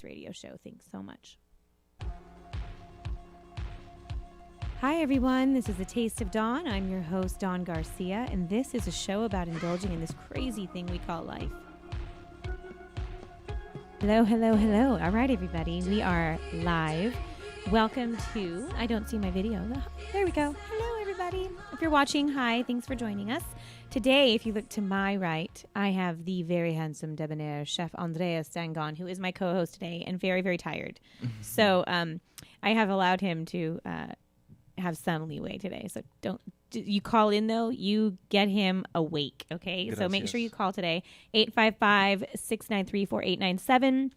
this radio show. Thanks so much. Hi, everyone. This is A Taste of Dawn. I'm your host, Dawn Garcia, and this is a show about indulging in this crazy thing we call life. Hello, hello, hello. All right, everybody. We are live. Welcome to, I don't see my video. There we go. Hello, everybody. If you're watching, hi. Thanks for joining us. Today, if you look to my right, I have the very handsome, debonair Chef Andreas Dangond, who is my co-host today and very, very tired. So I have allowed him to have some leeway today. So don't you call in, though. You get him awake, okay? Gracias. So make sure you call today, 855-693-4897.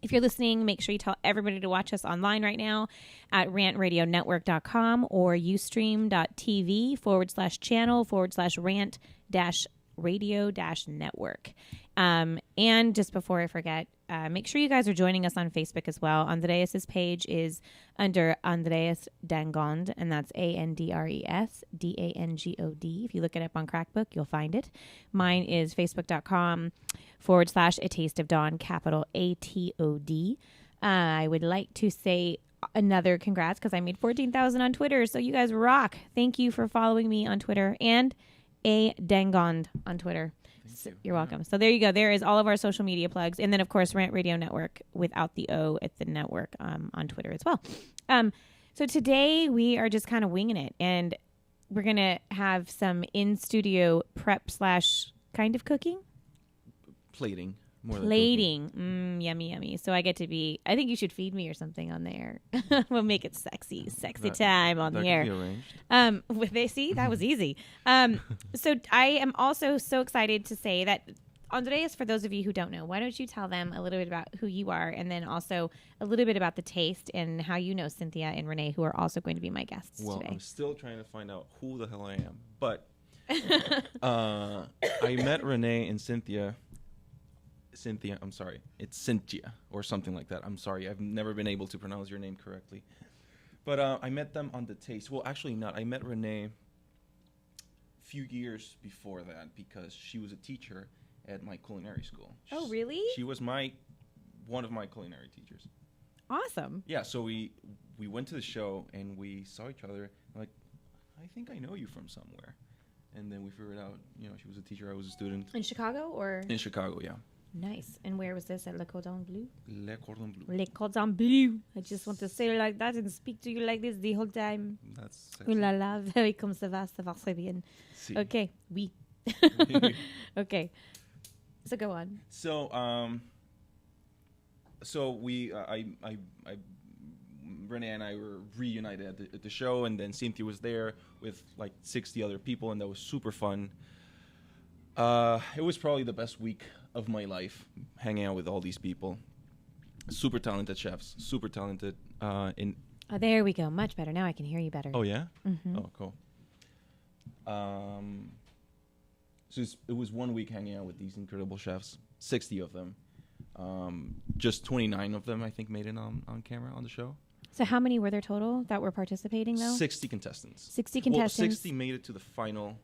If you're listening, make sure you tell everybody to watch us online right now at rantradionetwork.com or ustream.tv/channel/rant-radio-network. And just before I forget, make sure you guys are joining us on Facebook as well. Andreas's page is under Andreas Dangond, and that's ANDRES DANGOD. If you look it up on Crackbook, you'll find it. Mine is facebook.com/A Taste of Dawn, capital ATOD. I would like to say another congrats because I made 14,000 on Twitter. So you guys rock. Thank you for following me on Twitter and A Dangond on Twitter. You're welcome. So there you go. There is all of our social media plugs. And then, of course, Rant Radio Network without the O at the network on Twitter as well. So today we are just kind of winging it. And we're going to have some in-studio prep / kind of cooking. Plating. Plating. Yummy, yummy. So I get to be, I think you should feed me or something on there. We'll make it sexy time on the air. See, that was easy. So I am also so excited to say that, Andreas, for those of you who don't know, why don't you tell them a little bit about who you are and then also a little bit about the taste and how you know Cynthia and Renee, who are also going to be my guests today. Well, I'm still trying to find out who the hell I am. But I met Renee and Cynthia, I'm sorry. It's Cynthia or something like that. I'm sorry. I've never been able to pronounce your name correctly. But I met them on the taste. Well, actually not. I met Renee a few years before that because she was a teacher at my culinary school. Oh, really? She was one of my culinary teachers. Awesome. Yeah, so we went to the show and we saw each other. Like, I think I know you from somewhere. And then we figured out, she was a teacher, I was a student. In Chicago or? In Chicago, yeah. Nice. And where was this? At Le Cordon Bleu? Le Cordon Bleu. Le Cordon Bleu. I just want to say it like that and speak to you like this the whole time. That's sexy. Ooh la la, very comme ça va très bien. Si. Okay, oui. Okay. So go on. So we, Renee and I were reunited at the show, and then Cynthia was there with like 60 other people, and that was super fun. It was probably the best week of my life, hanging out with all these people. Super talented chefs, super talented. Oh, there we go. Much better. Now I can hear you better. Oh, yeah? Mm-hmm. Oh, cool. So it was 1 week hanging out with these incredible chefs, 60 of them. Just 29 of them, I think, made it on camera on the show. So how many were there total that were participating, though? 60 contestants. 60 contestants. Well, 60 made it to the final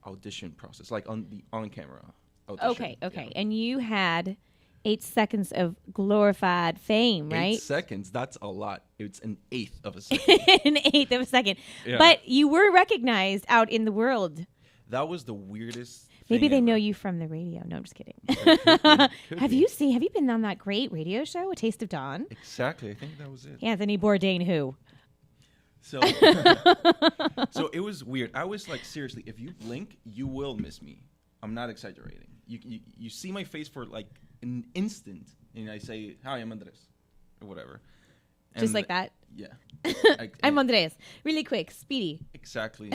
audition process, like on-camera audition. Okay. Yeah. And you had 8 seconds of glorified fame, right? 8 seconds, that's a lot. It's an eighth of a second. An eighth of a second. Yeah. But you were recognized out in the world. That was the weirdest Maybe thing they ever. know you from the radio. No, I'm just kidding. Have be. you been on that great radio show, A Taste of Dawn? Exactly, I think that was it. Anthony Bourdain, who? So it was weird. I was like, seriously, if you blink, you will miss me. I'm not exaggerating. You see my face for like an instant, and I say, "Hi, I'm Andres," or whatever. Just like that? Yeah. I'm Andres. Really quick, speedy. Exactly.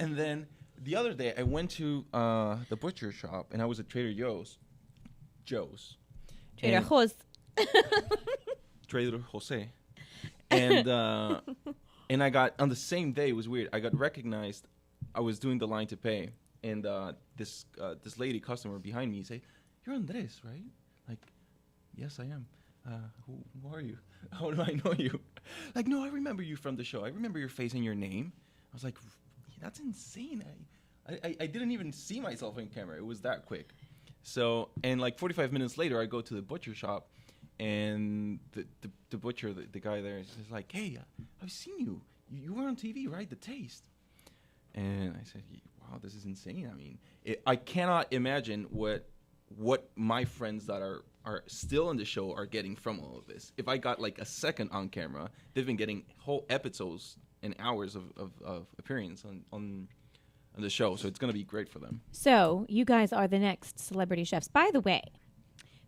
And then the other day, I went to the butcher shop, and I was at Trader Joe's. Trader Jose. Trader Jose. And I got, on the same day, it was weird, I got recognized. I was doing the line to pay, and this lady customer behind me said, "You're Andres, right?" Like, "Yes, I am." Who are you? How do I know you? Like, "No, I remember you from the show. I remember your face and your name." I was like, "That's insane. I didn't even see myself on camera. It was that quick." So, and like 45 minutes later, I go to the butcher shop, and the butcher, the guy there, is like, "Hey, I've seen you. You were on TV, right? The Taste." And I said, "Wow, this is insane. I mean, I cannot imagine what my friends that are still on the show are getting from all of this. If I got like a second on camera, they've been getting whole episodes and hours of appearance on the show. So it's going to be great for them." So you guys are the next celebrity chefs. By the way,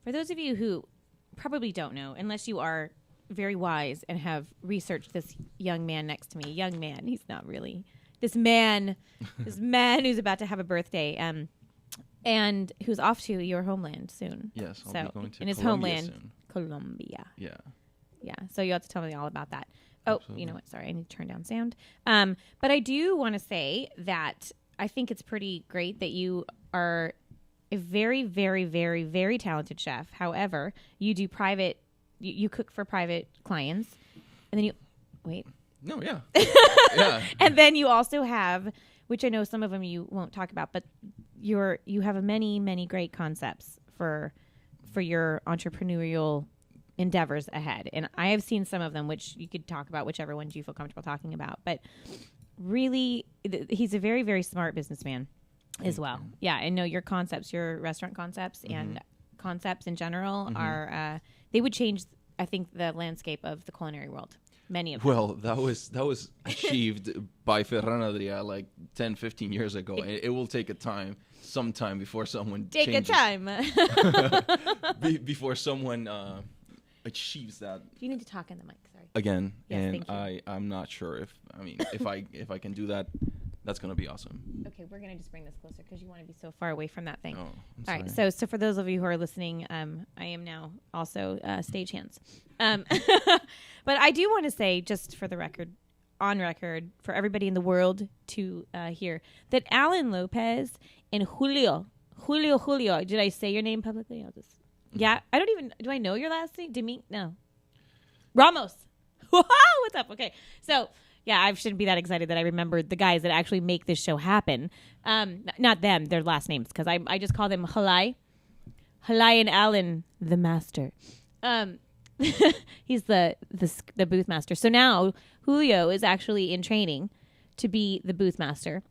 for those of you who probably don't know, unless you are very wise and have researched this young man next to me, young man, he's not really this man who's about to have a birthday, and who's off to your homeland soon. Yes, I'll be going to in his Colombia homeland, soon. Colombia. Yeah. So you have to tell me all about that. Absolutely. Oh, you know what? Sorry, I need to turn down sound. But I do want to say that I think it's pretty great that you are a very, very, very, very talented chef. However, you do private. You cook for private clients, and then you wait. No, yeah. Yeah. And then you also have, which I know some of them you won't talk about, but you have many, many great concepts for your entrepreneurial endeavors ahead. And I have seen some of them, which you could talk about, whichever ones you feel comfortable talking about. But really, he's a very, very smart businessman as well. Yeah, I know your concepts, your restaurant concepts and concepts in general are, they would change, I think, the landscape of the culinary world. Many of them. Well, that was achieved by Ferran Adrià like 10, 15 years ago. It will take some time before someone changes. Before someone achieves that. You need to talk in the mic, sorry. Again, yes, and I'm not sure if I can do that. That's going to be awesome. Okay, we're going to just bring this closer because you want to be so far away from that thing. Oh, All right, so for those of you who are listening, I am now also stagehands. But I do want to say, just for the record, on record, for everybody in the world to hear, that Alan Lopez and Julio, did I say your name publicly? Yeah, I don't even, do I know your last name? No. Ramos. What's up? Okay, so... Yeah, I shouldn't be that excited that I remembered the guys that actually make this show happen. Not them, their last names, because I just call them Halai and Alan, the master. He's the booth master. So now Julio is actually in training to be the booth master.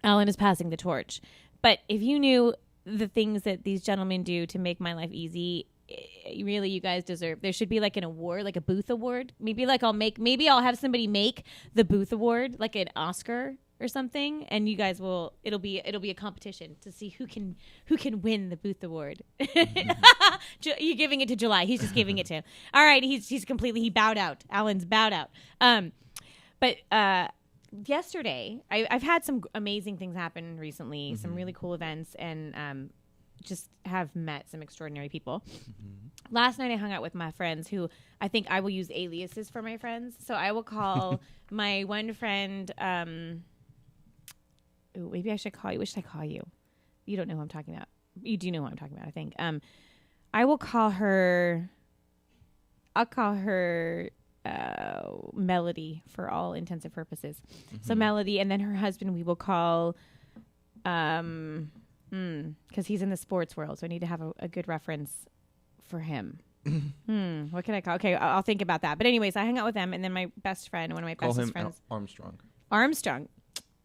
Alan is passing the torch. But if you knew the things that these gentlemen do to make my life easy, really, you guys deserve. There should be like an award, like a booth award. Maybe I'll have somebody make the booth award, like an Oscar or something, and you guys will. It'll be a competition to see who can win the booth award. You're giving it to July. He's just giving it to him. All right, he's completely. He bowed out. Alan's bowed out. But yesterday, I've had some amazing things happen recently. Some really cool events, and just have met some extraordinary people. Last night I hung out with my friends who I think I will use aliases for my friends. So I will call my one friend, maybe I should call you. What should I call you? You don't know who I'm talking about. You do know who I'm talking about, I think. I'll call her Melody for all intents and purposes. So Melody, and then her husband we will call, because he's in the sports world, so I need to have a good reference for him. What can I call? Okay, I'll think about that. But anyways, I hung out with them, and then my best friend, one of my bestest friends, Armstrong.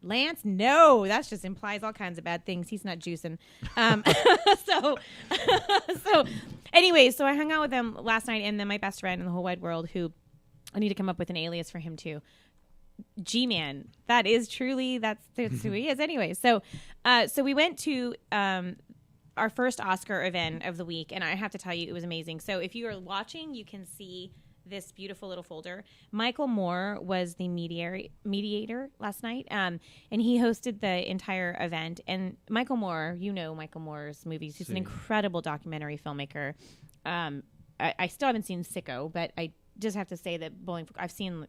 Lance, no, that just implies all kinds of bad things. He's not juicing. So anyways, so I hung out with them last night, and then my best friend in the whole wide world, who I need to come up with an alias for him too. G-Man. That is truly, that's who he is anyway. So we went to our first Oscar event of the week, and I have to tell you, it was amazing. So if you are watching, you can see this beautiful little folder. Michael Moore was the mediator last night, and he hosted the entire event. And Michael Moore, you know Michael Moore's movies. He's an incredible documentary filmmaker. I still haven't seen Sicko, but I just have to say that I've seen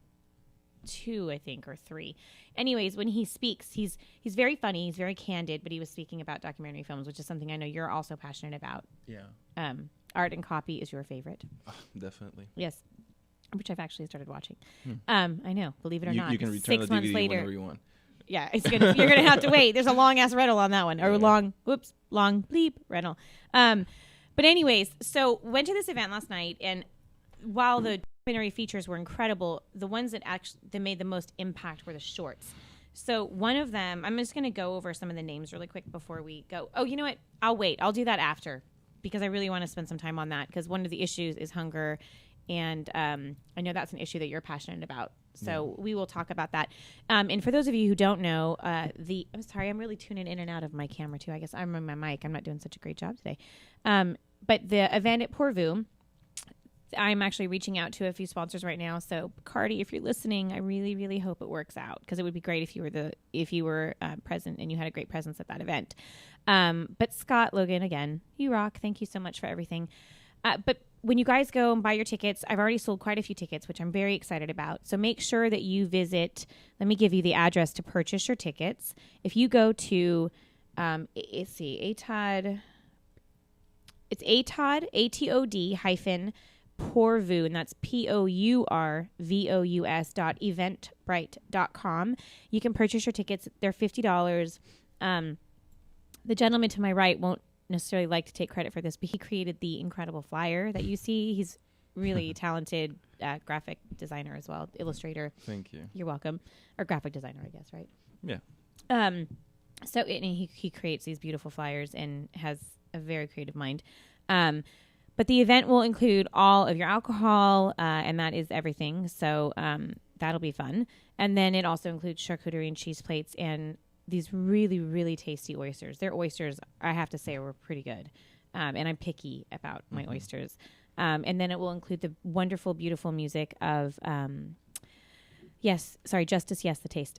2, I think, or 3. Anyways, when he speaks, he's very funny, he's very candid, but he was speaking about documentary films, which is something I know you're also passionate about. Yeah. Art and Copy is your favorite. Definitely. Yes. Which I've actually started watching. I know, believe it or not. You can return 6 the months DVD later. whenever you want. Yeah, you're gonna have to wait. There's a long ass rental on that one, or long bleep rental. But anyways, so went to this event last night, and while the documentary features were incredible, the ones that made the most impact were the shorts. So one of them, I'm just going to go over some of the names really quick before we go. Oh, you know what? I'll wait. I'll do that after because I really want to spend some time on that because one of the issues is hunger, and I know that's an issue that you're passionate about. So we will talk about that. And for those of you who don't know, I'm sorry, I'm really tuning in and out of my camera too. I guess I'm on my mic. I'm not doing such a great job today. But the event at Pourvu, I'm actually reaching out to a few sponsors right now. So Cardi, if you're listening, I really, really hope it works out because it would be great if you were present and you had a great presence at that event. But Scott, Logan, again, you rock. Thank you so much for everything. But when you guys go and buy your tickets, I've already sold quite a few tickets, which I'm very excited about. So make sure that you visit. Let me give you the address to purchase your tickets. If you go to, ATOD. It's ATOD, ATOD hyphen Pourvu, and that's POURVOUS.eventbrite.com. You can purchase your tickets. They're $50. The gentleman to my right won't necessarily like to take credit for this, but he created the incredible flyer that you see. He's really talented graphic designer as well, illustrator. Thank you. You're welcome. Or graphic designer, I guess, right? Yeah. So he creates these beautiful flyers and has a very creative mind. But the event will include all of your alcohol, and that is everything. So that'll be fun. And then it also includes charcuterie and cheese plates and these really, really tasty oysters. Their oysters, I have to say, were pretty good. And I'm picky about my oysters. And then it will include the wonderful, beautiful music of, Justice, Yes, the Taste.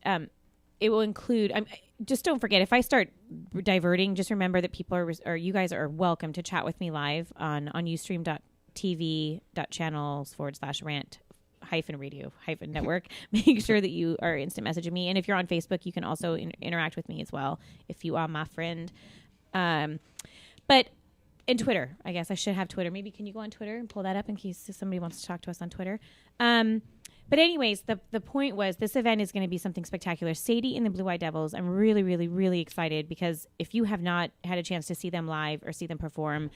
It will include, just don't forget, if I start diverting, just remember that people or you guys are welcome to chat with me live on ustream.tv.channels/rant-radio-network. Make sure that you are instant messaging me. And if you're on Facebook, you can also interact with me as well if you are my friend. But in Twitter, I guess I should have Twitter. Maybe can you go on Twitter and pull that up in case somebody wants to talk to us on Twitter? But anyways, the point was this event is going to be something spectacular. Sadie and the Blue Eyed Devils, I'm really, really, really excited because if you have not had a chance to see them live or see them perform,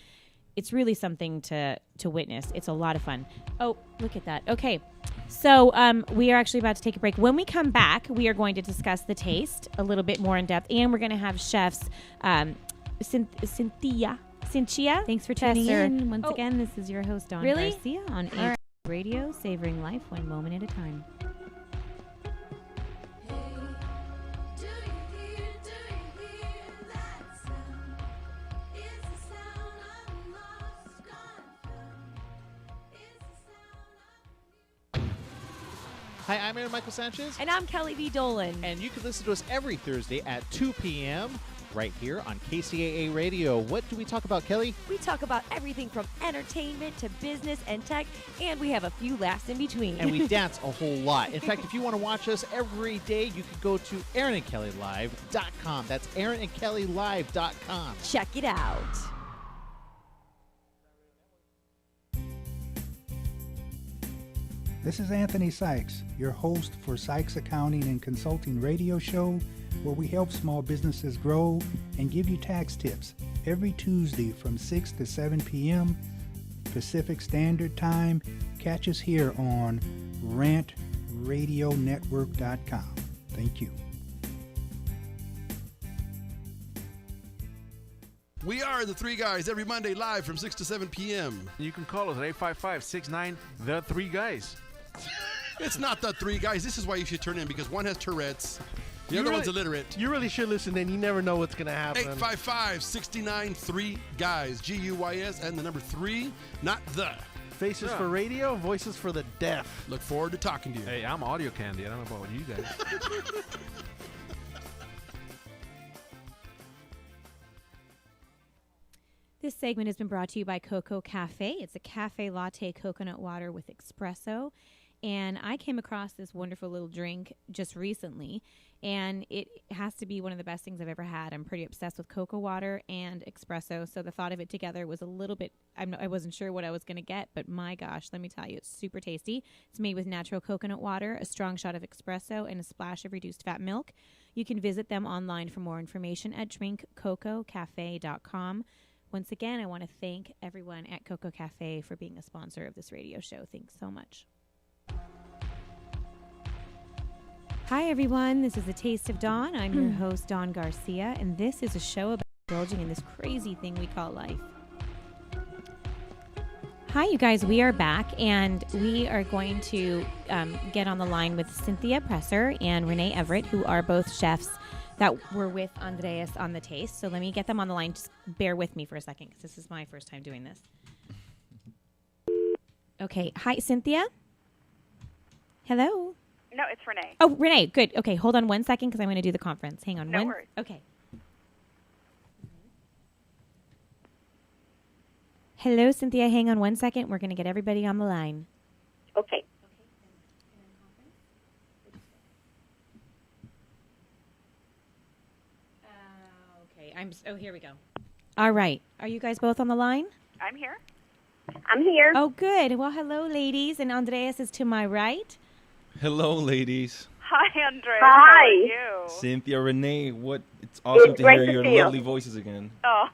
it's really something to witness. It's a lot of fun. Oh, look at that. Okay. So we are actually about to take a break. When we come back, we are going to discuss the taste a little bit more in depth, and we're going to have chefs Cynthia. Thanks for tuning in. Once again, this is your host, Dawn Garcia on Everett Radio, savoring life one moment at a time. Hi, I'm Aaron Michael Sanchez. And I'm Kelly V. Dolan. And you can listen to us every Thursday at 2 p.m. right here on KCAA Radio. What do we talk about, Kelly? We talk about everything from entertainment to business and tech, and we have a few laughs in between. And we dance a whole lot. In fact, if you want to watch us every day, you can go to AaronandKellyLive.com. That's AaronandKellyLive.com. Check it out. This is Anthony Sykes, your host for Sykes Accounting and Consulting radio show, where we help small businesses grow and give you tax tips every Tuesday from 6 to 7 p.m. Pacific Standard Time. Catch us here on rantradionetwork.com. Thank you. We are the Three Guys every Monday live from 6 to 7 p.m. You can call us at 855-69-THE-3-GUYS. It's not the Three Guys. This is why you should turn in, because one has Tourette's. The other one's illiterate. You really should listen in. You never know what's going to happen. 855-69-3-GUYS. G-U-Y-S and the number 3, not the. Faces for radio, voices for the deaf. Look forward to talking to you. Hey, I'm audio candy. I don't know about you guys. This segment has been brought to you by Coco Cafe. It's a cafe latte coconut water with espresso. And I came across this wonderful little drink just recently, and it has to be one of the best things I've ever had. I'm pretty obsessed with cocoa water and espresso, so the thought of it together was a little bit, I wasn't sure what I was going to get, but my gosh, let me tell you, it's super tasty. It's made with natural coconut water, a strong shot of espresso, and a splash of reduced fat milk. You can visit them online for more information at drinkcococafe.com. once again, I want to thank everyone at Coco Cafe for being a sponsor of this radio show. Thanks so much. Hi, everyone. This is A Taste of Dawn. I'm your host, Dawn Garcia, and this is a show about indulging in this crazy thing we call life. Hi, you guys. We are back, and we are going to get on the line with Cynthia Presser and Renee Everett, who are both chefs that were with Andreas on The Taste. So let me get them on the line. Just bear with me for a second, because this is my first time doing this. Okay. Hi, Cynthia? Hello? No, it's Renee. Oh, Renee. Good. Okay, hold on one second, because I'm going to do the conference. Hang on. No worries. Okay. Hello, Cynthia. Hang on one second. We're going to get everybody on the line. Okay. Okay. Here we go. All right. Are you guys both on the line? I'm here. I'm here. Oh, good. Well, hello, ladies. And Andreas is to my right. Hello, ladies. Hi, Andrea. Hi. How are you? Cynthia, Renee, it's awesome to great hear to your see you. lovely voices again. Oh.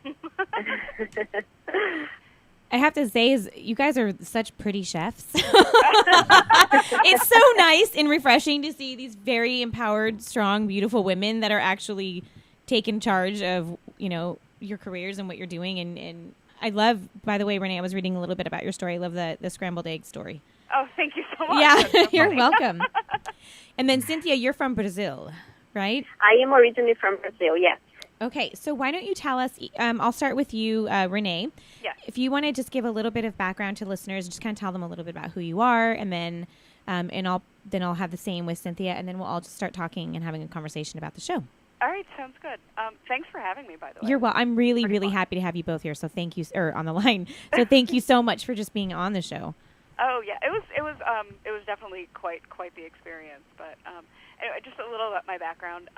I have to say, you guys are such pretty chefs. It's so nice and refreshing to see these very empowered, strong, beautiful women that are actually taking charge of, your careers and what you're doing. And I love, by the way, Renee, I was reading a little bit about your story. I love the scrambled egg story. Oh, thank you so much. Yeah, That's so you're funny. welcome. And then, Cynthia, you're from Brazil, right? I am originally from Brazil, yes. Okay, so why don't you tell us, I'll start with you, Renee. Yes. If you want to just give a little bit of background to listeners, just kind of tell them a little bit about who you are, and then I'll have the same with Cynthia, and then we'll all just start talking and having a conversation about the show. All right, sounds good. Thanks for having me, by the way. You're well. I'm really, really happy to have you both here, so thank you, or on the line. So thank you so much for just being on the show. Oh yeah, it was definitely quite the experience. But anyway, just a little about my background.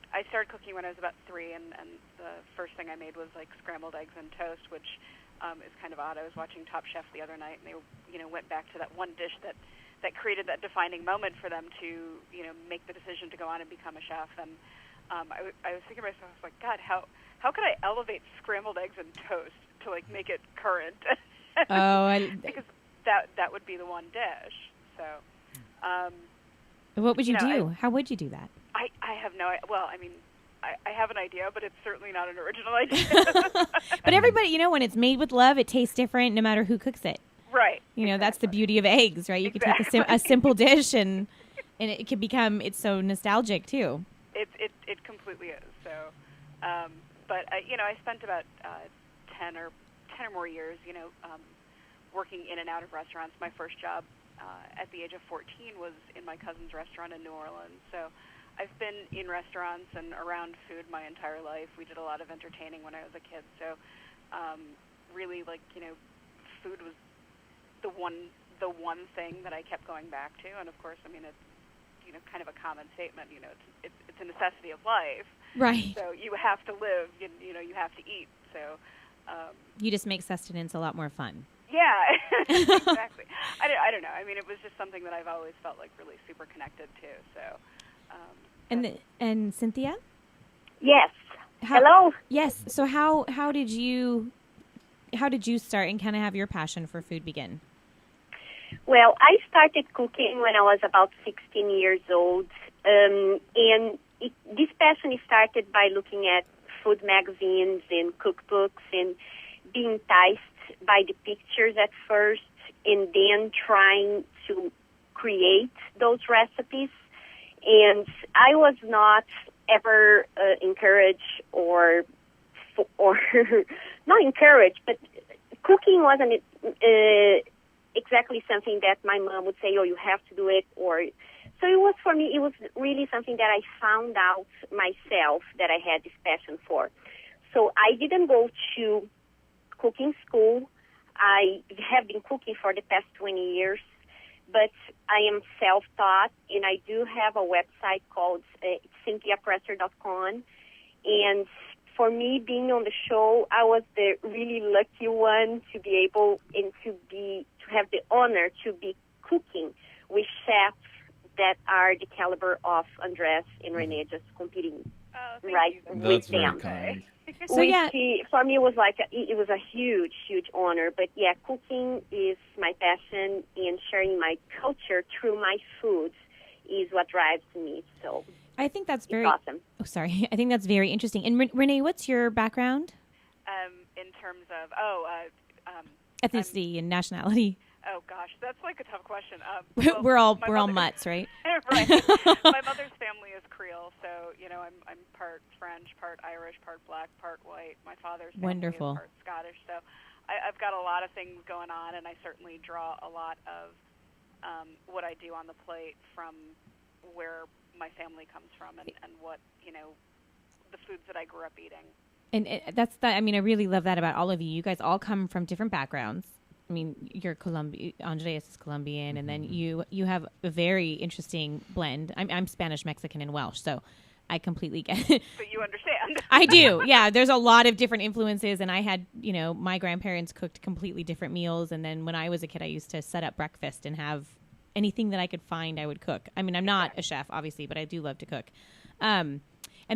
I started cooking when I was about 3, and the first thing I made was like scrambled eggs and toast, which is kind of odd. I was watching Top Chef the other night, and they went back to that one dish that created that defining moment for them to make the decision to go on and become a chef. And I was thinking to myself, I was like, God, how could I elevate scrambled eggs and toast to like make it current? Because that would be the one dish. So, what would you do? How would you do that? I have no idea. Well, I mean, I have an idea, but it's certainly not an original idea. But everybody, when it's made with love, it tastes different no matter who cooks it. Right. That's the beauty of eggs, right? You can take a simple dish and it can become, it's so nostalgic too. It completely is. So, but I spent about 10 or more years, working in and out of restaurants. My first job at the age of 14 was in my cousin's restaurant in New Orleans. So I've been in restaurants and around food my entire life. We did a lot of entertaining when I was a kid. So really, food was the one thing that I kept going back to. And of course, I mean, it's kind of a common statement. It's a necessity of life. Right. So you have to live. You have to eat. So you just make sustenance a lot more fun. Yeah, exactly. I don't know. I mean, it was just something that I've always felt like really super connected to. So. And Cynthia? Yes. Hello. Yes. So how did you start and kind of have your passion for food begin? Well, I started cooking when I was about 16 years old, and this passion started by looking at food magazines and cookbooks and being enticed by the pictures at first, and then trying to create those recipes. And I was not ever encouraged or not encouraged, but cooking wasn't exactly something that my mom would say, oh, you have to do it. So it was, for me, it was really something that I found out myself that I had this passion for. So I didn't go to cooking school. I have been cooking for the past 20 years. But I am self-taught, and I do have a website called CynthiaPresser.com. And for me, being on the show, I was the really lucky one to be able and to have the honor to be cooking with chefs that are the caliber of Andres and Renee, just competing thank right you. with That's very them. kind. So yeah, For me, it was it was a huge, huge honor. But yeah, cooking is my passion, and sharing my culture through my foods is what drives me. So I think that's it's very awesome. Oh, sorry. I think that's very interesting. And Renee, what's your background? In terms of Ethnicity and nationality. oh gosh, that's like a tough question. we're all mother- mutts, right? Right. My mother's family is Creole, so I'm part French, part Irish, part black, part white. My father's family Wonderful. is part Scottish, so I've got a lot of things going on, and I certainly draw a lot of what I do on the plate from where my family comes from, and what the foods that I grew up eating. And I mean, I really love that about all of you. You guys all come from different backgrounds. I mean, you're Colombian. Andres is Colombian, and then you have a very interesting blend. I'm Spanish, Mexican, and Welsh, so I completely get it. But you understand. I do. Yeah, there's a lot of different influences, and I had, my grandparents cooked completely different meals, and then when I was a kid, I used to set up breakfast and have anything that I could find, I would cook. I mean, I'm not a chef, obviously, but I do love to cook. And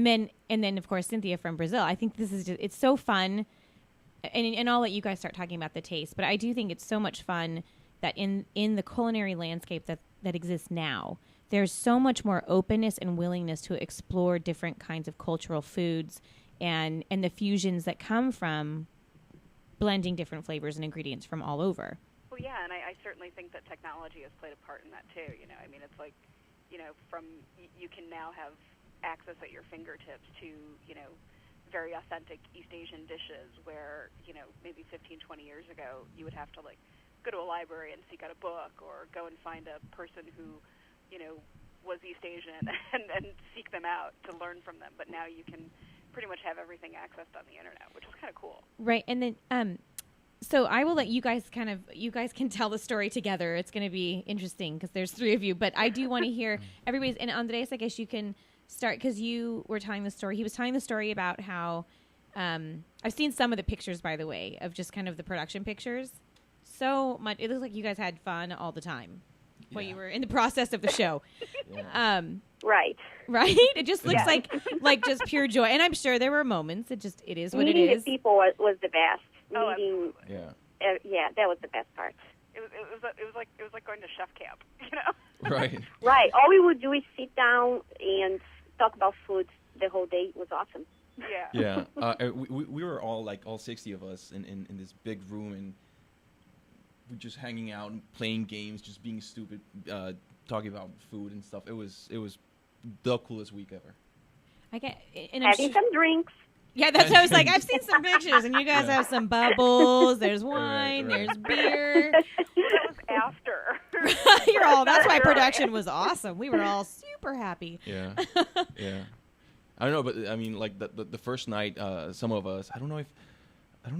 then of course Cynthia from Brazil. I think this is it's so fun, and I'll let you guys start talking about the taste. But I do think it's so much fun that in the culinary landscape that exists now, there's so much more openness and willingness to explore different kinds of cultural foods and the fusions that come from blending different flavors and ingredients from all over. Well, yeah, and I certainly think that technology has played a part in that too. I mean, it's like, you can now have access at your fingertips to, very authentic East Asian dishes where, maybe 15, 20 years ago, you would have to go to a library and seek out a book or go and find a person who, was East Asian and seek them out to learn from them. But now you can pretty much have everything accessed on the internet, which is kind of cool. Right. And then, so I will let you guys can tell the story together. It's going to be interesting because there's three of you, but I do want to hear everybody's, and Andres, I guess you can start because you were telling the story. He was telling the story about how, I've seen some of the pictures, by the way, of just kind of the production pictures. So much. It looks like you guys had fun all the time while you were in the process of the show. Right. Right? It just looks like just pure joy. And I'm sure there were moments. It is what it Meeting is. the people was the best. Oh, Meeting, Yeah. that was the best part. It was like going to chef camp, Right. Right. All we would do is sit down and talk about food the whole day. It was awesome. Yeah. Yeah. We were all 60 of us in this big room, and we're just hanging out and playing games, just being stupid, talking about food and stuff. It was the coolest week ever. I get and Having some drinks. Yeah, that's what I was like. I've seen some pictures, and you guys have some bubbles. There's wine. Right. There's beer. That was after. You're all. That's why production was awesome. We were all super happy. Yeah. Yeah. I don't know, but I mean, the first night, some of us. I don't know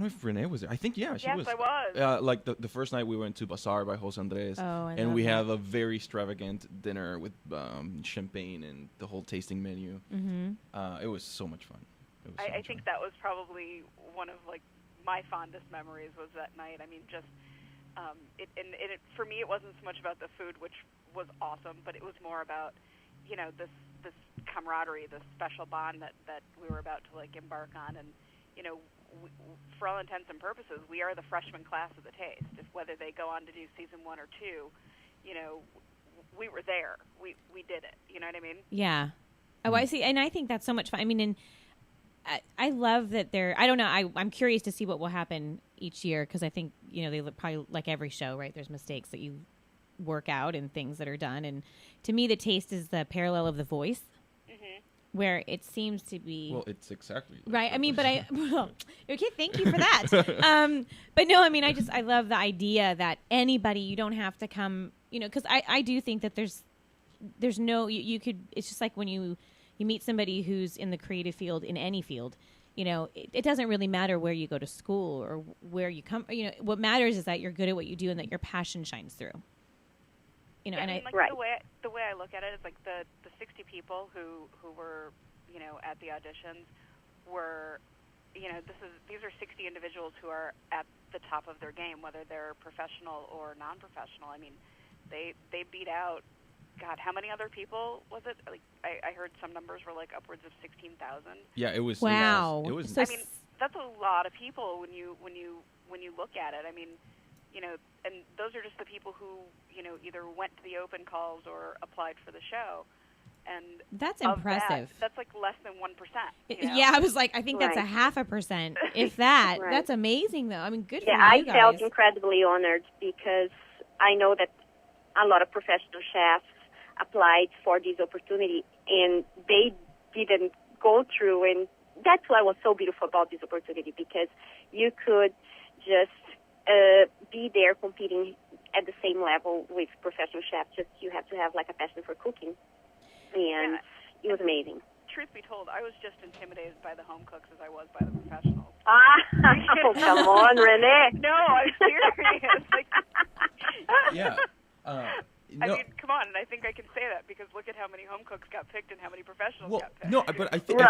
if Renee was there. I think she was. Yes, I was. The first night we went to Bazaar by Jose Andres, and we have a very extravagant dinner with champagne and the whole tasting menu. Mm-hmm. It was so much fun. I think that was probably one of my fondest memories was that night. I mean, just it for me, it wasn't so much about the food, which was awesome, but it was more about this camaraderie, this special bond that we were about to embark on, and for all intents and purposes, we are the freshman class of the Taste. If whether they go on to do season 1 or 2, we were there. We did it. You know what I mean? Yeah. Oh, I see, and I think that's so much fun. I mean, and I love that I don't know. I'm curious to see what will happen each year because I think they probably like every show, right? There's mistakes that you work out and things that are done, and to me, the Taste is the parallel of The Voice. Where it seems to be... Well, it's exactly... Right. I mean, but okay, thank you for that. But no, I mean, I love the idea that anybody, you don't have to come, because I do think that there's no, you could, it's just like when you meet somebody who's in the creative field, in any field, it doesn't really matter where you go to school or where you come, what matters is that you're good at what you do and that your passion shines through. And the way I look at it is the 60 people who were at the auditions were these are 60 individuals who are at the top of their game, whether they're professional or non-professional. I mean, they beat out God, how many other people was it? Like, I heard some numbers were like upwards of 16,000. Yeah, it was. Wow. It was. So I mean, that's a lot of people when you look at it. I mean, and those are just the people who either went to the open calls or applied for the show. And that's impressive. That's like less than 1%. Yeah, I was like, I think that's Right. 0.5%, if that. Right. That's amazing, though. I mean, good for Yeah, you I guys. felt incredibly honored because I know that a lot of professional chefs applied for this opportunity and they didn't go through, and that's what was so beautiful about this opportunity, because you could just be there competing at the same level with professional chefs. Just you have to have like a passion for cooking, and it was amazing. Truth be told, I was just intimidated by the home cooks as I was by the professionals. Oh, come on, Renee. No, I'm serious. Like, Yeah. I mean, come on, and I think I can say that because look at how many home cooks got picked and how many professionals Well, got picked. no, but I think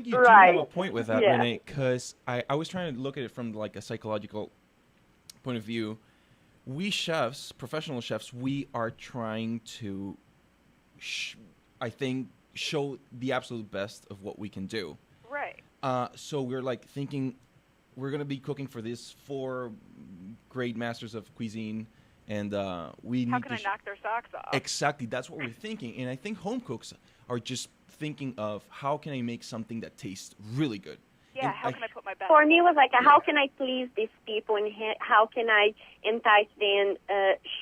you do Right. have a point with that, Yeah. Renee, because I was trying to look at it from like a psychological point of view. We chefs, professional chefs, we are trying to, I think, show the absolute best of what we can do. Right. So we're like thinking we're going to be cooking for these 4 great masters of cuisine, and we How need can to I knock their socks off? Exactly, that's what we're thinking. And I think home cooks are just thinking of how can I make something that tastes really good. Yeah, And how can I put my best? For me, it was like, how can I please these people, and how can I entice them,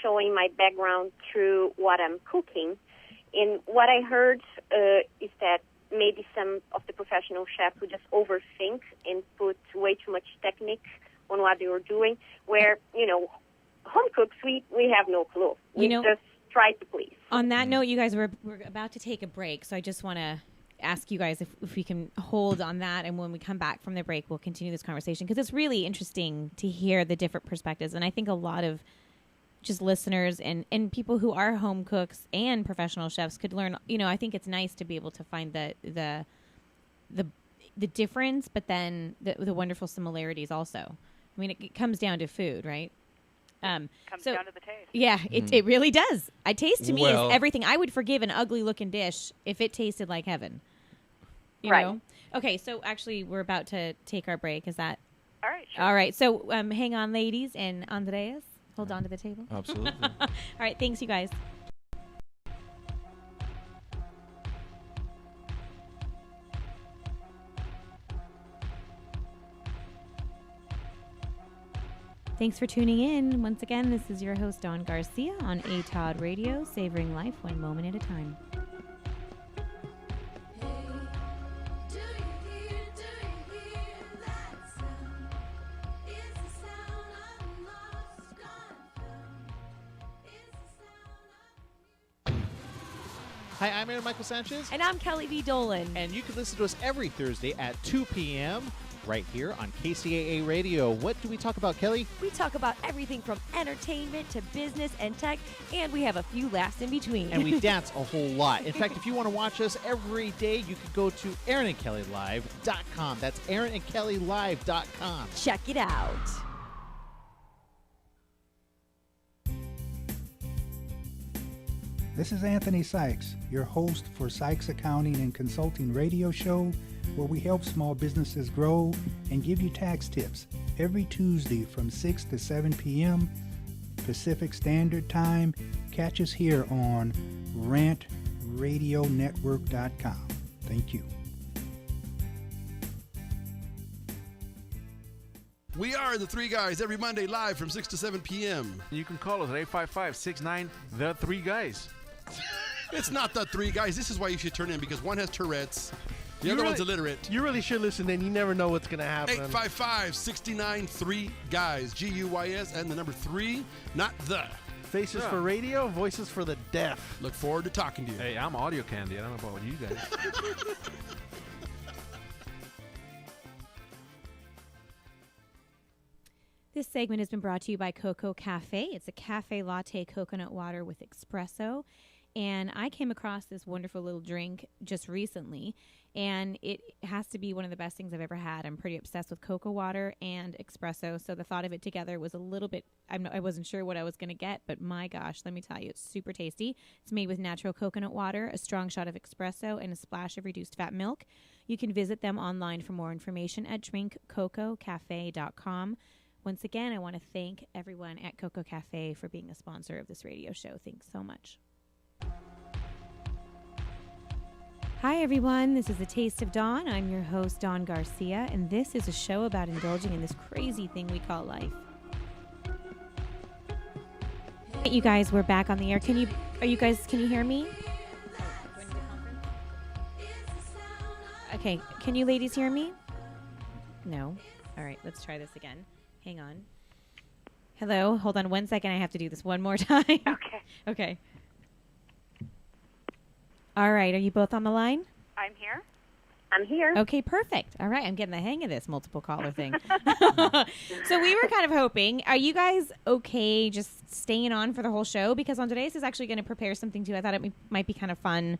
showing my background through what I'm cooking. And what I heard is that maybe some of the professional chefs would just overthink and put way too much technique on what they were doing, where, home cooks, we have no clue. We just try to please. On that note, you guys, we're about to take a break, so I just want to ask you guys if we can hold on that, and when we come back from the break, we'll continue this conversation, because it's really interesting to hear the different perspectives, and I think a lot of just listeners and people who are home cooks and professional chefs could learn. I think it's nice to be able to find the difference, but then the wonderful similarities also. I mean, it comes down to food, right? Comes down to the taste. Yeah, it really does. A taste to me Well- is everything. I would forgive an ugly looking dish if it tasted like heaven. You Right. know? Okay, so actually we're about to take our break. Is that All right, sure. all right? So hang on, ladies, and Andreas, hold on to the table. Absolutely. All right, thanks, you guys. Thanks for tuning in. Once again, this is your host, Dawn Garcia, on ATOD Radio, savoring life one moment at a time. Hi, I'm Aaron Michael Sanchez, And I'm Kelly V. Dolan. and you can listen to us every Thursday at 2 p.m. right here on KCAA Radio. What do we talk about, Kelly? We talk about everything from entertainment to business and tech, and we have a few laughs in between. And we dance a whole lot. In fact, if you want to watch us every day, you can go to AaronandKellyLive.com. That's AaronandKellyLive.com. Check it out. This is Anthony Sykes, your host for Sykes Accounting and Consulting radio show, where we help small businesses grow and give you tax tips every Tuesday from 6 to 7 p.m. Pacific Standard Time. Catch us here on rantradionetwork.com. Thank you. We are the Three Guys every Monday live from 6 to 7 p.m. You can call us at 855-69 The Three Guys. It's not the Three Guys. This is why you should turn in, because one has Tourette's, the You other really- one's illiterate. You really should listen in. You never know what's going to happen. 855-69 3 Guys, Guys, and the number 3, not the. Faces for radio, voices for the deaf. Look forward to talking to you. Hey, I'm audio candy. I don't know about you guys. This segment has been brought to you by Coco Cafe. It's a cafe latte coconut water with espresso. And I came across this wonderful little drink just recently. and it has to be one of the best things I've ever had. I'm pretty obsessed with cocoa water and espresso, so the thought of it together was a little bit, I wasn't sure what I was going to get, but my gosh, let me tell you, it's super tasty. It's made with natural coconut water, a strong shot of espresso, and a splash of reduced fat milk. You can visit them online for more information at drinkcococafe.com. Once again, I want to thank everyone at Coco Cafe for being a sponsor of this radio show. Thanks so much. Hi, everyone. This is A Taste of Dawn. I'm your host, Dawn Garcia, and this is a show about indulging in this crazy thing we call life. Hey, you guys, we're back on the air. Can you hear me? Okay. Can you ladies hear me? No. All right. Let's try this again. Hang on. Hello. Hold on 1 second. I have to do this one more time. Okay. Okay. All right. Are you both on the line? I'm here. I'm here. Okay, perfect. All right. I'm getting the hang of this multiple caller thing. So we were kind of hoping, are you guys okay just staying on for the whole show? Because on today's is actually going to prepare something too. I thought it might be kind of fun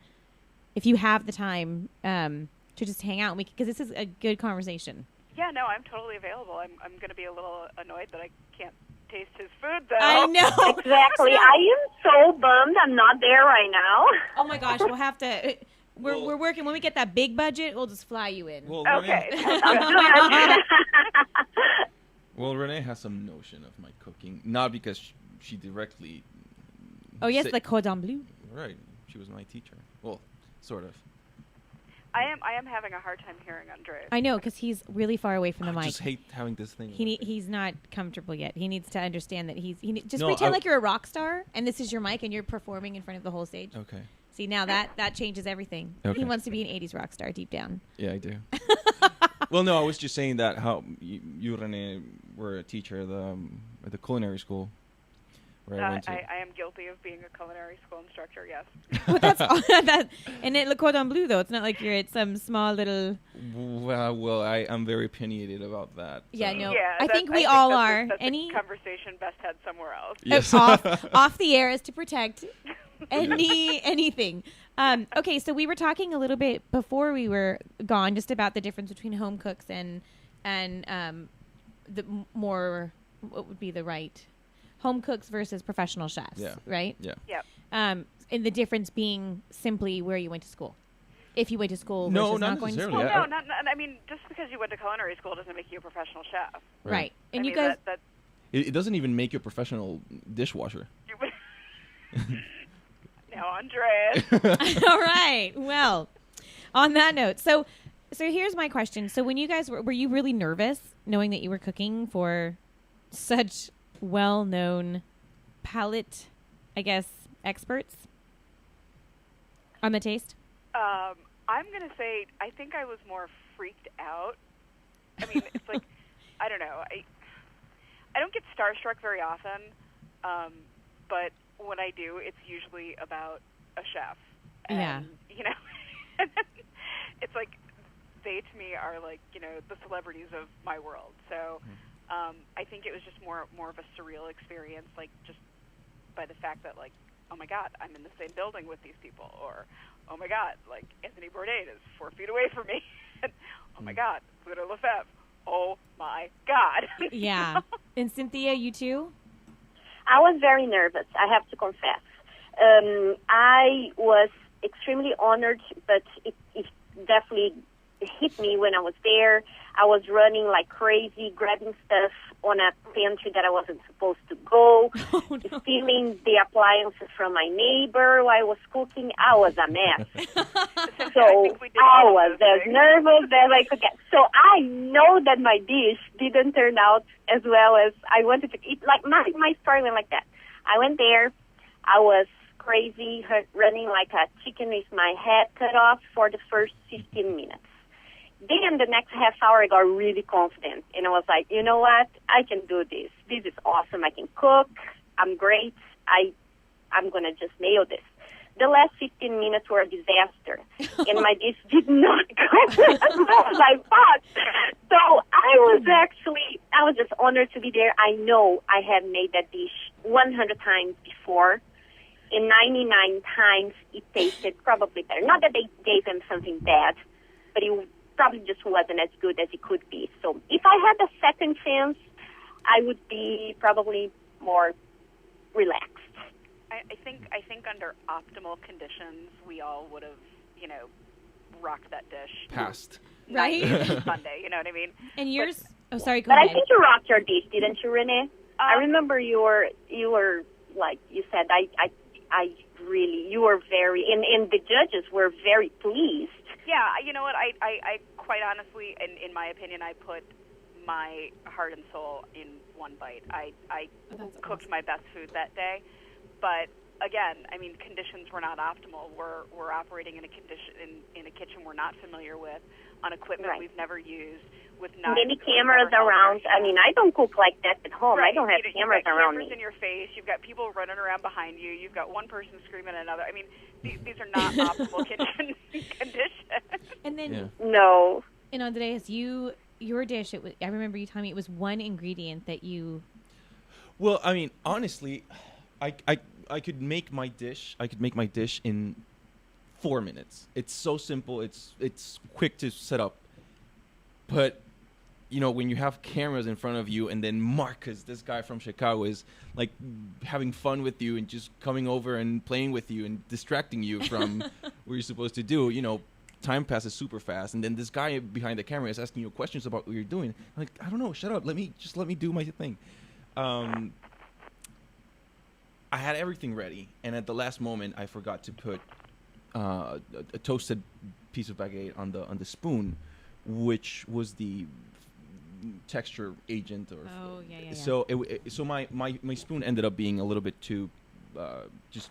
if you have the time to just hang out because this is a good conversation. Yeah, no, I'm totally available. I'm going to be a little annoyed that I can't taste his food, though. I know. Exactly. I am so bummed I'm not there right now. Oh, my gosh. We'll have to... We're working. When we get that big budget, we'll just fly you in. Well, Okay. Renee has some notion of my cooking, not because she directly. Oh yes, the cordon bleu. Right, she was my teacher. Well, sort of. I am having a hard time hearing Andres. I know, because he's really far away from the mic. I just hate having this thing. He's not comfortable yet. He needs to understand that just No, pretend like you're a rock star, and this is your mic, and you're performing in front of the whole stage. Okay. See, now that changes everything. Okay. He wants to be an 80s rock star deep down. Yeah, I do. Well, no, I was just saying that how you Renee, were a teacher at the culinary school where I went to. I am guilty of being a culinary school instructor, yes. But that's and at Le Cordon Bleu, though. It's not like you're at some small little... Well, I am very opinionated about that. Yeah, so. no. Yeah, I think we all are. That's Any a conversation best had somewhere else. Yes. off the air is to protect anything. Okay, so we were talking a little bit before we were gone just about the difference between home cooks and the more, what would be the right, home cooks versus professional chefs, right? Yep. And the difference being simply where you went to school. If you went to school versus No, not going to school. Well, no, I mean, just because you went to culinary school doesn't make you a professional chef. Right. And I you mean, guys... It doesn't even make you a professional dishwasher. No, Andres. All right. Well, on that note, so here's my question. So when you guys were you really nervous knowing that you were cooking for such well-known palate, I guess, experts on the taste? I'm going to say I think I was more freaked out. I mean, it's like, I don't know. I don't get starstruck very often, but when I do, it's usually about a chef. And, you know, it's like they to me are like, you know, the celebrities of my world. So I think it was just more of a surreal experience, like just by the fact that, like, oh my God, I'm in the same building with these people, or oh my God, like Anthony Bourdain is 4 feet away from me. And, oh my God, Ludo Lefebvre. Oh my God. Yeah. And Cynthia, you too? I was very nervous, I have to confess. I was extremely honored, but it definitely hit me when I was there. I was running like crazy, grabbing stuff on a pantry that I wasn't supposed to go, stealing the appliances from my neighbor while I was cooking. I was a mess. So I was as nervous as I could get. So I know that my dish didn't turn out as well as I wanted to. Like my story went like that. I went there. I was crazy, running like a chicken with my head cut off for the first 15 minutes. Then the next half hour, I got really confident, and I was like, you know what? I can do this. This is awesome. I can cook. I'm great. I'm going to just nail this. The last 15 minutes were a disaster, and my dish did not go as well as I thought. So I was just honored to be there. I know I had made that dish 100 times before, and 99 times it tasted probably better. Not that they gave them something bad, but it probably just wasn't as good as it could be. So if I had a second chance, I would be probably more relaxed. I think under optimal conditions, we all would have, rocked that dish. Passed. Right? Sunday, you know what I mean? And yours? Sorry, go But ahead. I think you rocked your dish, didn't you, Renee? I remember you were like you said. I really, you were very, and the judges were very pleased. Yeah, you know what? I quite honestly, in my opinion, I put my heart and soul in one bite. I cooked my best food that day, but again, I mean, conditions were not optimal. We're operating in a kitchen we're not familiar with, on equipment we've never used, with many cameras around. I mean, I don't cook like that at home. I don't have cameras around me. You've got cameras in your face. You've got people running around behind you. You've got one person screaming at another. I mean, these are not optimal kitchen conditions. And then no. And Andreas, your dish. I remember you telling me it was one ingredient that you. Well, I mean, honestly, I could make my dish. I could make my dish in 4 minutes. It's so simple. It's quick to set up. But when you have cameras in front of you, and then Marcus, this guy from Chicago, is like having fun with you and just coming over and playing with you and distracting you from what you're supposed to do, time passes super fast. And then this guy behind the camera is asking you questions about what you're doing. I'm like, I don't know, shut up. Let me do my thing. I had everything ready, and at the last moment, I forgot to put a toasted piece of baguette on the spoon, which was the texture agent. Yeah. So so my spoon ended up being a little bit too just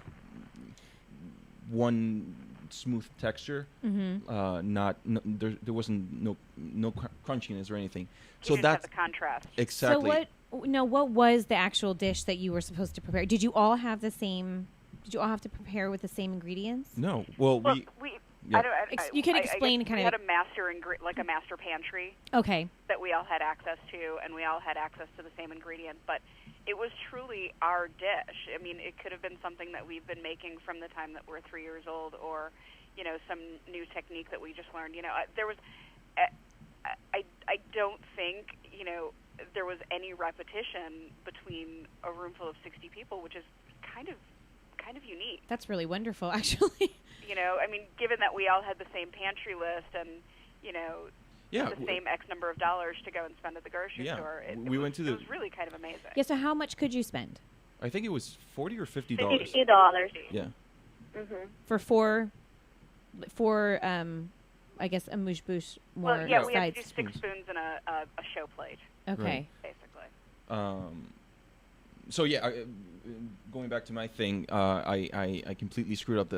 one smooth texture. There wasn't no crunchiness or anything. So that's the contrast. Exactly. So what was the actual dish that you were supposed to prepare? Did you all have the same? Did you all have to prepare with the same ingredients? No. Well, we. Yeah. You can explain kind of. We had a master pantry. Okay. That we all had access to, and we all had access to the same ingredient. But it was truly our dish. I mean, it could have been something that we've been making from the time that we're 3 years old, or some new technique that we just learned. There was. I don't think there was any repetition between a room full of 60 people, which is kind of unique. That's really wonderful, actually. I mean, given that we all had the same pantry list and, the same X number of dollars to go and spend at the grocery store, it was really kind of amazing. Yeah, so how much could you spend? I think it was $40 or $50. $50. Yeah. For four, I guess, a mouche-bouche more. Well, yeah, we had to do 6 spoons and a show plate. Okay. Basically. So yeah, going back to my thing, I completely screwed up